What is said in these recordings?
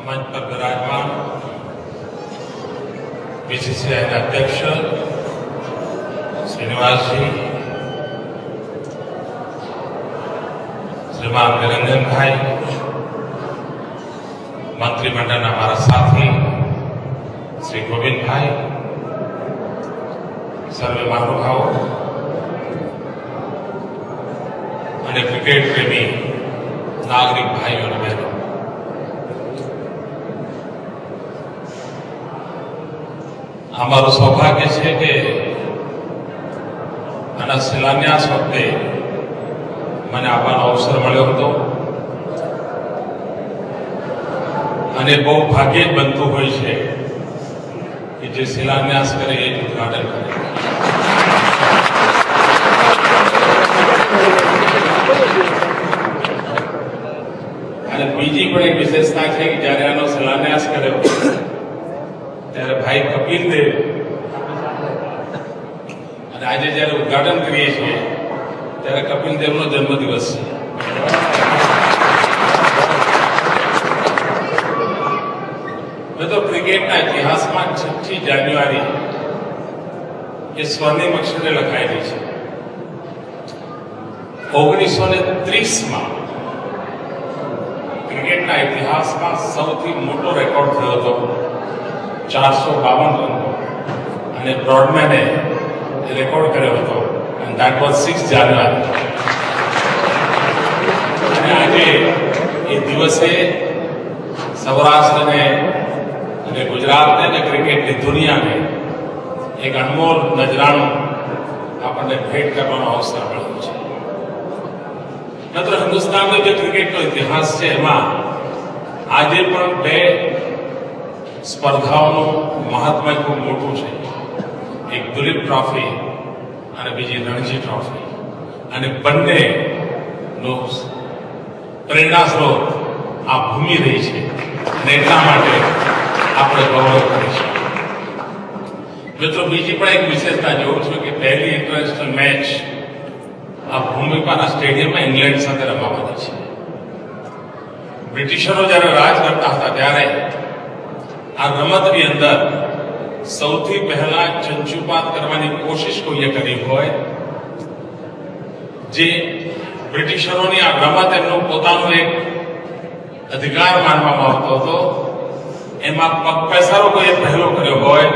मंच पर विराजमान बीसीसीआई अध्यक्ष श्रीनिवास जी, श्रीमान निरंजन भाई, मंत्रिमंडल हमारा साथी श्री गोविंद भाई, सर्वे महानुभाव અને ક્રિકેટ પ્રેમી નાગરિક ભાઈઓ અને બહેનો, અમારું સૌભાગ્ય છે કે આના શિલાન્યાસ વખતે મને આવવાનો અવસર મળ્યો હતો અને બહુ ભાગ્યે જ બનતું હોય છે કે જે શિલાન્યાસ કરે એ જ ઉદઘાટન કરે. અને બીજી પણ એક વિશેષતા છે કે જ્યારે આનો શિલાન્યાસ કર્યો ત્યારે ભાઈ કપિલ દેવ અને આજે જ્યારે ઉદઘાટન કરીએ છીએ ત્યારે કપિલ દેવનો જન્મદિવસ છે. મિત્રો, ક્રિકેટના ઇતિહાસમાં 6 જાન્યુઆરી એ સ્વર્ણિમ અક્ષરે લખાયેલી છે. 1930માં ક્રિકેટના ઇતિહાસમાં સૌથી મોટો રેકોર્ડ થયો હતો 452 રનનો, અને બ્રોડમેને રેકોર્ડ કર્યો હતો, and that was 6 જાન્યુઆરી. અને આજે એ દિવસે સૌરાષ્ટ્રને અને ગુજરાતને અને ક્રિકેટની દુનિયાને એક અનમોલ નજરાણું આપણને ભેટ કરવાનો અવસર મળ્યો છે. માત્ર હિન્દુસ્તાનનો જે ક્રિકેટનો ઇતિહાસ છે એમાં આજે પણ 2 સ્પર્ધાઓનું મહત્વ ખૂબ મોટું છે. એક દુલીપ ટ્રોફી અને બીજી રણજી ટ્રોફી, અને બંનેનો પ્રેરણા સ્ત્રોત આ ભૂમિ રહી છે અને એટલા માટે આપણે ગૌરવ કરીશું. મિત્રો, બીજી પણ એક વિશેષતા જોઉં છું કે પહેલી ઇન્ટરનેશનલ મેચ આ ભૂમિપાના સ્ટેડિયમમાં ઇંગ્લેન્ડ સાથે રમાવાની છે. બ્રિટિશરો જ્યારે રાજ કરતા હતા ત્યારે આ રમતની અંદર સૌથી પહેલા ચંચુપાત કરવાની કોશિશ કોઈએ કરી હોય, જે બ્રિટિશરોની આ રમત એમનો પોતાનો એક અધિકાર માનવામાં આવતો હતો, એમાં પગપેસારો કોઈએ પહેલો કર્યો હોય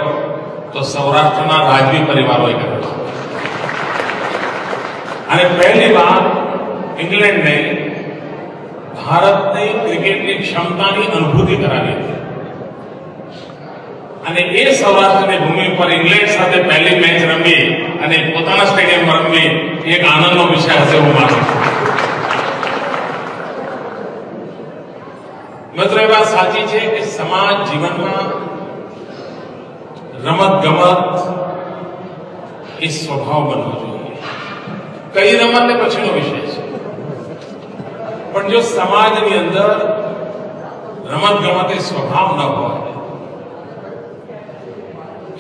તો સૌરાષ્ટ્રના રાજવી પરિવારોએ કર્યો. અને પહેલી વાર ઇંગ્લેન્ડને ભારતની ક્રિકેટની ક્ષમતાની અનુભૂતિ કરાવી હતી. અને એ સૌરાષ્ટ્રની ભૂમિ પર ઇંગ્લેન્ડ સાથે પહેલી મેચ રમવી અને પોતાના સ્ટેડિયમમાં રમવી એક આનંદનો વિષય હશે, હું માનું છું. મિત્રો, એ વાત સાચી છે કે સમાજ જીવનમાં રમત ગમત એ સ્વભાવ બનવો જોઈએ. કઈ રમત એ પછીનો વિષય છે, પણ જો સમાજની અંદર રમત ગમત એ સ્વભાવ ન હોય,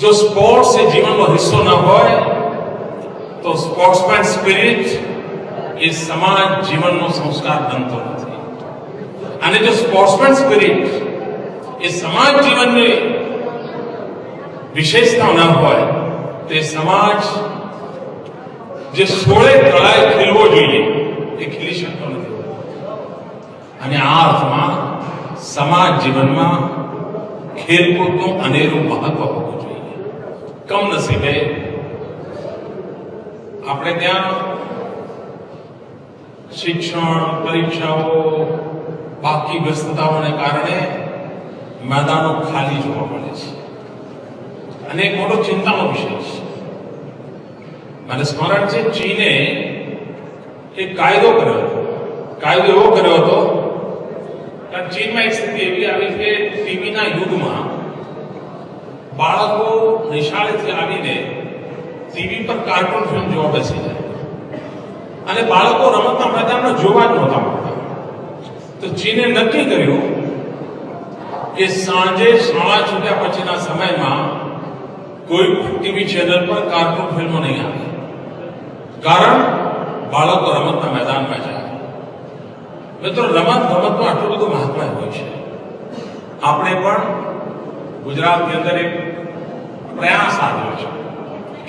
જો સ્પોર્ટ્સ એ જીવનનો હિસ્સો ન હોય, તો સ્પોર્ટ્સમેન સ્પિરિટ એ સમાજ જીવનનો સંસ્કાર બનતો નથી. અને જો સ્પોર્ટ્સમેન સ્પિરિટ એ સમાજ જીવનની વિશેષતા ન હોય તો એ સમાજ જે 16 કળાએ ખીલવો જોઈએ એ ખીલી શકતો નથી. અને આ અર્થમાં સમાજ જીવનમાં ખેલકૂદનું અનેરું મહત્વ હોવું જોઈએ. કમનસીબે આપણે ત્યાં શિક્ષણ, પરીક્ષાઓ, બાકી વ્યસ્તતાઓને કારણે મેદાનો ખાલી જોવા મળે છે, અને એક મોટો ચિંતાનો વિષય છે. મને સ્મરણ છે, ચીને એક કાયદો કર્યો હતો. કાયદો એવો કર્યો હતો કે ચીનમાં એક સ્થિતિ એવી આવી કે ટીવીના યુગમાં બાળકો નિશાળેથી આવીને ટીવી પર કાર્ટૂન ફિલ્મ જોવા બેસી જાય, અને બાળકો રમતના મેદાનમાં જોવા જ નહોતા મળતા. તો ચીને નક્કી કર્યું કે સાંજે શાળા છૂટ્યા પછીના સમયમાં કોઈ ટીવી ચેનલ પર કાર્ટૂન ફિલ્મો નહીં આવે, કારણ બાળકો રમતના મેદાનમાં જાય. મિત્રો, રમત ગમતનું આટલું બધું મહત્વ હોય છે, આપણે પણ ગુજરાતની અંદર એક પ્રયાસ આવ્યો છે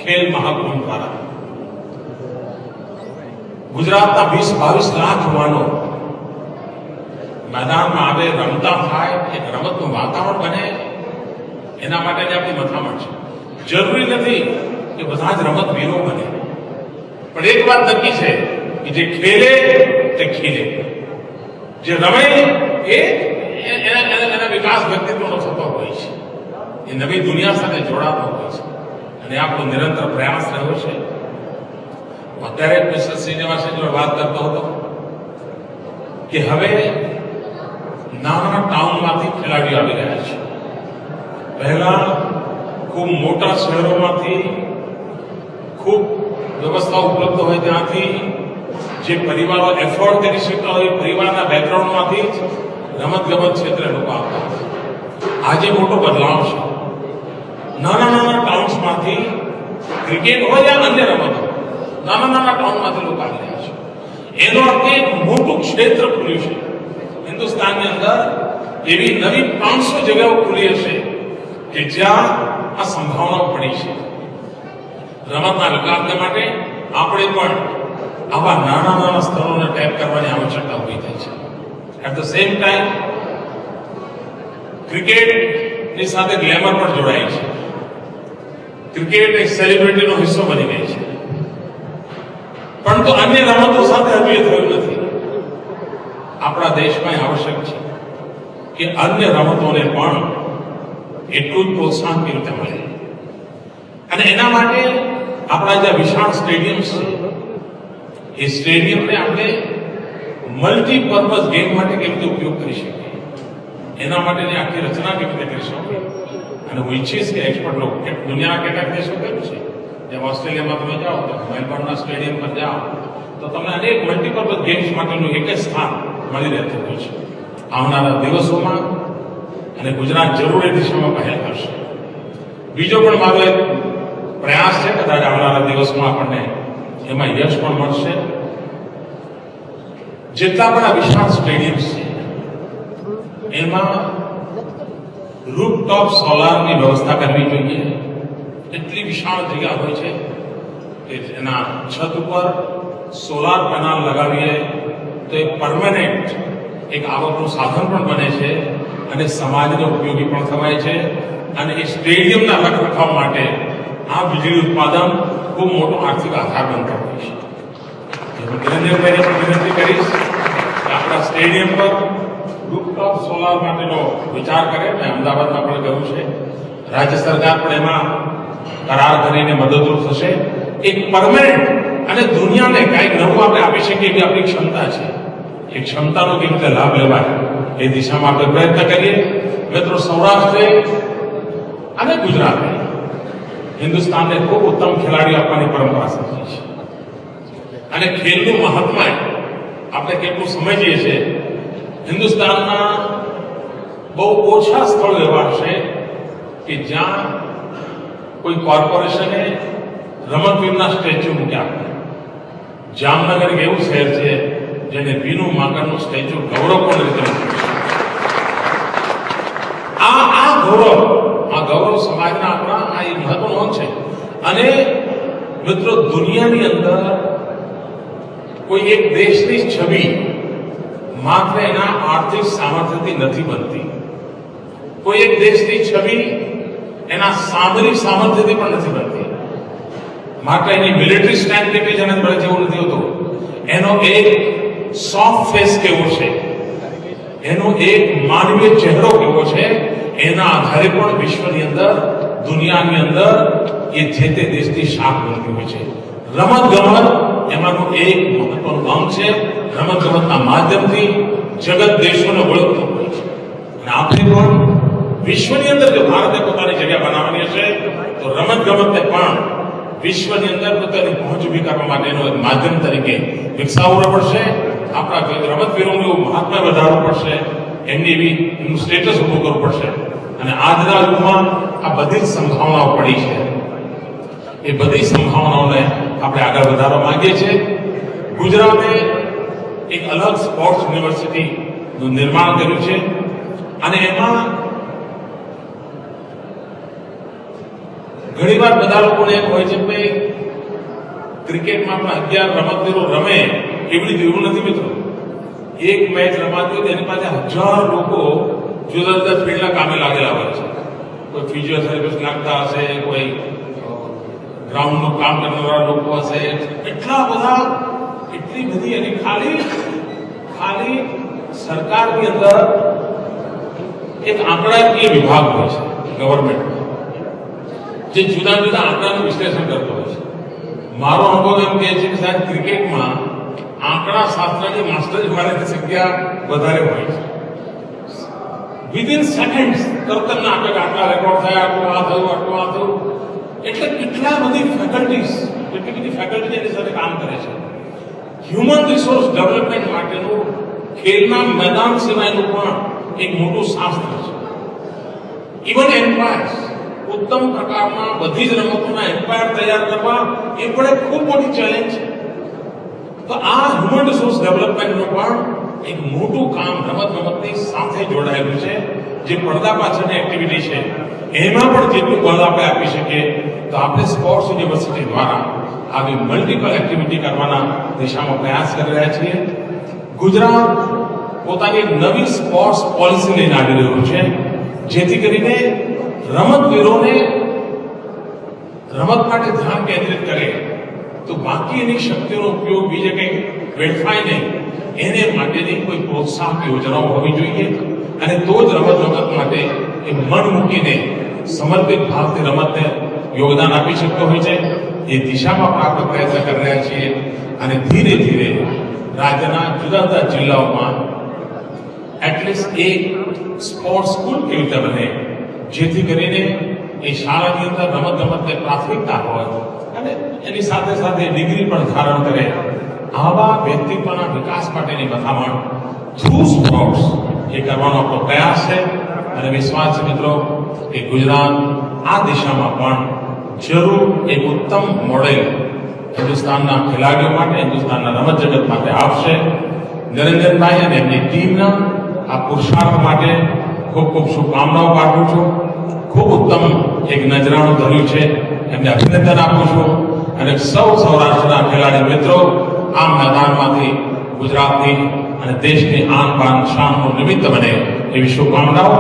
ખેલ મહાકુંભ દ્વારા. ગુજરાતના 20-22 લાખ યુવાનો મેદાનમાં આવે, રમતા થાય, એક રમતનું વાતાવરણ બને, એના માટે જ આપણી મથામણ છે. જરૂરી નથી કે બધા જ રમતવીરો બને, પણ એક વાત નક્કી છે કે જે ખેલે તે ખીલે, જે રમે એના વિકાસ વ્યક્તિત્વનો થતો હોય છે, એ નવી દુનિયા સાથે જોડાતો હોય છે, અને આપણો નિરંતર પ્રયાસ રહ્યો છે. અત્યારે મિસ્ટર શ્રીનિવાસન જોડે વાત કરતો હતો કે હવે નાના ટાઉનમાંથી ખેલાડીઓ આવી રહ્યા છે. પહેલા ખૂબ મોટા શહેરોમાંથી ખૂબ વ્યવસ્થા ઉપલબ્ધ હોય ત્યાંથી જે પરિવારો એફોર્ડ કરી શકતા હોય પરિવારના બેકગ્રાઉન્ડમાંથી જ રમતગમત ક્ષેત્રે લોકો આવતા હોય. આજે મોટો બદલાવ છે. નાના ટાઉન્સમાંથી ક્રિકેટ હોય યા અન્ય રમતો નાના ટાઉનમાંથી લોકો આવી રહ્યા છે. એનો અર્થ એક મોટું ક્ષેત્ર ખુલ્યું છે હિન્દુસ્તાનની અંદર. એવી નવી 500 જગ્યાઓ ખુલી હશે કે જ્યાં આ સંભાવનાઓ પડી છે. રમતના વિકાસને માટે આપણે પણ આવા નાના સ્તરોને ટેપ કરવાની આવશ્યકતા ઉભી થઈ છે. એટ ધ સેમ ટાઈમ ક્રિકેટની સાથે ગ્લેમર પણ જોડાય છે. ક્રિકેટ એક સેલિબ્રિટીનો હિસ્સો બની ગઈ છે, પરંતુ અન્ય રમતો સાથે હજુ એ થયું નથી. આપણા દેશમાં આવશ્યક છે કે અન્ય રમતોને પણ એટલું જ પ્રોત્સાહન કેવી રીતે મળે, અને એના માટે આપણા જે વિશાળ સ્ટેડિયમ્સ છે એ સ્ટેડિયમને આપણે મલ્ટીપર્પઝ ગેમ માટે કેવી રીતે ઉપયોગ કરી શકીએ, એના માટેની આખી રચના કેવી રીતે કરી શકીએ. અને હું ઈચ્છીશ કે એક્સપર્ટ લોકો દુનિયાના કેટલાક દેશો કર્યું છે. જેમ ઓસ્ટ્રેલિયામાં તમે જાઓ તો મેલબર્નના સ્ટેડિયમ પર જાઓ તો તમને અનેક મલ્ટીપર્પઝ ગેમ્સ માટેનું એક જ સ્થાન મળી રહેતું હોય છે. આવનારા દિવસોમાં અને ગુજરાત જરૂર એ દિશામાં પહેલ કરશે. બીજો પણ મારો એક પ્રયાસ છે, કદાચ આવનારા દિવસમાં આપણને એમાં યશ પણ મળશે. જેટલા પણ આ વિશાળ સ્ટેડિયમ્સ છે એમાં રૂફટોપ સોલારની વ્યવસ્થા કરવી જોઈએ. એટલી વિશાળ જગ્યા હોય છે કે એના છત ઉપર સોલાર પેનલ લગાવીએ તો એ પરમેનન્ટ એક આવકનું સાધન પણ બને છે અને સમાજને ઉપયોગી પણ થવાય છે. અને એ સ્ટેડિયમના રખરખાવ માટે આ વીજળી ઉત્પાદન ખૂબ મોટો આર્થિક આધાર બનતો હોય છે. હું નરેન્દ્રભાઈને પણ વિનંતી કરીશ કે આપણા સ્ટેડિયમ પર રૂફટોપ સોલાર માટેનો વિચાર કરે. મેં અમદાવાદમાં પણ કહ્યું છે, રાજ્ય સરકાર પણ એમાં કરાર કરીને મદદરૂપ થશે. એક પરમેનન્ટ અને દુનિયાને કંઈક નવું આપણે આપી શકીએ એવી આપણી ક્ષમતા છે. એ ક્ષમતાનો કેવી રીતે લાભ લેવાય એ દિશામાં આપણે પ્રયત્ન કરીએ. મિત્રો, સૌરાષ્ટ્રે અને ગુજરાતે હિન્દુસ્તાનને ખૂબ ઉત્તમ ખેલાડીઓ આપવાની પરંપરા સમજી છે, અને ખેલનું મહત્વ આપણે કેટલું સમજીએ છીએ. હિન્દુસ્તાનના બહુ ઓછા સ્થળો એવા હશે કે જ્યાં કોઈ કોર્પોરેશને રમતવીરના સ્ટેચ્યુ મૂક્યા. જામનગર એક એવું શહેર છે જેને વીનુ માંકડનું સ્ટેચ્યુ ગૌરવપૂર્ણ રીતે મૂક્યું છે. આ ગૌરવ સમાજના આપણા આ એક મહત્વનો છે. અને મિત્રો, દુનિયાની અંદર કોઈ એક દેશની છબી માત્ર એના આર્થિક સામર્થ્યથી નથી બનતી. કોઈ એક દેશની છબી એના સામરિક સામર્થ્યથી પણ નથી બનતી. માત્ર એની મિલિટરી સ્ટ્રેન્થ કેટલી જણે મળે છે એવું નથી હોતું. એનો એક સોફ્ટ ફેસ કેવો છે, એનો એક માનવીય ચહેરો કેવો છે, એના આધારે પણ વિશ્વની અંદર, દુનિયાની અંદર એ જે તે દેશની શાખ બનતી હોય છે. રમતગમત એમાંનું એક મહત્વનું અંગ છે. રમતગમતના માધ્યમથી જગત દેશોને ઓળખતો હોય છે. અને આપણે પણ વિશ્વની અંદર જો ભારતે પોતાની જગ્યા બનાવવાની હશે તો રમતગમતને પણ વિશ્વની અંદર પોતાની પહોંચ ઉભી કરવા માટેનો એક માધ્યમ તરીકે વિકસાવવું પડશે. આપણા રમતવીરોનું એવું મહાત્મ્ય વધારવું પડશે, એમનું સ્ટેટસ ઊભું કરવું પડશે. અને આજના યુગમાં આ બધી જ સંભાવનાઓ પડી છે. એ બધી સંભાવનાઓને આપણે આગળ વધારવા માંગીએ છીએ. ગુજરાતે એક અલગ સ્પોર્ટ્સ યુનિવર્સિટીનું નિર્માણ કર્યું છે. અને એમાં ઘણીવાર બધા લોકોને એમ હોય છે કે ભાઈ ક્રિકેટમાં પણ 11 રમતવીરો રમે એવી એવું નથી મિત્રો. એક મેચ રમાતી હોય તેની પાસે 1000 લોકો જુદા જુદા ફિલ્ડના કામે લાગેલા હોય છે. કોઈ ફિઝિયોથેરાપિસ્ટ લાગતા હશે, કોઈ ગ્રાઉન્ડનું કામ કરનારા લોકો હશે, એટલા બધા એટલી બધી. અને ખાલી સરકારની અંદર એક આંકડાકીય વિભાગ હોય છે ગવર્મેન્ટમાં, જે જુદા જુદા આંકડાનું વિશ્લેષણ કરતો હોય છે. મારો અનુભવ એમ કહે છે કે સાહેબ ક્રિકેટમાં આંકડા શાસ્ત્રની માસ્ટરી વાળાની સંખ્યા વધારે હોય છે. વિધિન સેકન્ડ્સ તરત આટલા રેકોર્ડ થયા, આટલું આ થયું. એટલે કેટલી બધી ફેકલ્ટી એની સાથે કામ કરે છે. હ્યુમન રિસોર્સ ડેવલપમેન્ટ માટેનું ખેલના મેદાન સિવાયનું પણ એક મોટું શાસ્ત્ર છે. ઇવન એમ્પાયર્સ, ઉત્તમ પ્રકારના બધી જ રમતોના એમ્પાયર તૈયાર કરવા એ પણ એક ખૂબ મોટી ચેલેન્જ છે. તો આ હ્યુમન રિસોર્સ ડેવલપમેન્ટનું પણ એક મોટું કામ રમતની સાથે જોડાયેલું છે. જે પડદા પાછળની એક્ટિવિટી છે એમાં પણ જેટલું બળ આપણે આપી શકીએ તો આપણે સ્પોર્ટ્સ યુનિવર્સિટી દ્વારા આવી મલ્ટિપલ એક્ટિવિટી કરવાના દિશામાં પ્રયાસ કરી રહ્યા છીએ. ગુજરાત પોતાની નવી સ્પોર્ટ્સ પોલિસી લઈને આવી રહ્યું છે, જેથી કરીને રમતવીરોને રમત માટે ધ્યાન કેન્દ્રિત કરે તો બાકી એની શક્તિઓનો ઉપયોગ બીજે કંઈક વેડફાય નહીં. એને માટેની કોઈ પ્રોત્સાહક યોજનાઓ હોવી જોઈએ અને તો જ રમત માટે એ મન મૂકીને સમર્પિત ભાવથી રમતને યોગદાન આપી શકતો હોય છે. એ દિશામાં પણ આપણે પ્રયત્ન કરી રહ્યા છીએ અને ધીરે ધીરે રાજ્યના જુદા જુદા જિલ્લાઓમાં એટલીસ્ટ એક સ્પોર્ટ્સ સ્કૂલ કેવી રીતે બને, જેથી કરીને એ શાળાની અંદર રમતને પ્રાથમિકતા હોય અને એની સાથે સાથે ડિગ્રી પણ ધારણ કરે. આવા વ્યક્તિત્વના વિકાસ માટેની મથામણ થ્રુ સ્પોર્ટ્સ એ કરવાનો આપણો પ્રયાસ છે. અને વિશ્વાસ છે મિત્રો કે ગુજરાત આ દિશામાં પણ જરૂર એક ઉત્તમ મોડેલ હિન્દુસ્તાનના ખેલાડીઓ માટે, હિન્દુસ્તાનના રમત જગત માટે આપશે. નિરંજનભાઈ અને એમની ટીમના આ પુરુષાર્થ માટે ખૂબ ખૂબ શુભકામનાઓ પાઠવું છું. ખૂબ ઉત્તમ એક નજરાણું ધર્યું છે, એમને અભિનંદન આપું છું. અને સૌરાષ્ટ્રના ખેલાડી મિત્રો આ મેદાનમાંથી ગુજરાતની અને દેશની આન બાન શાનનું નિમિત્ત બને એવી શુભકામનાઓ.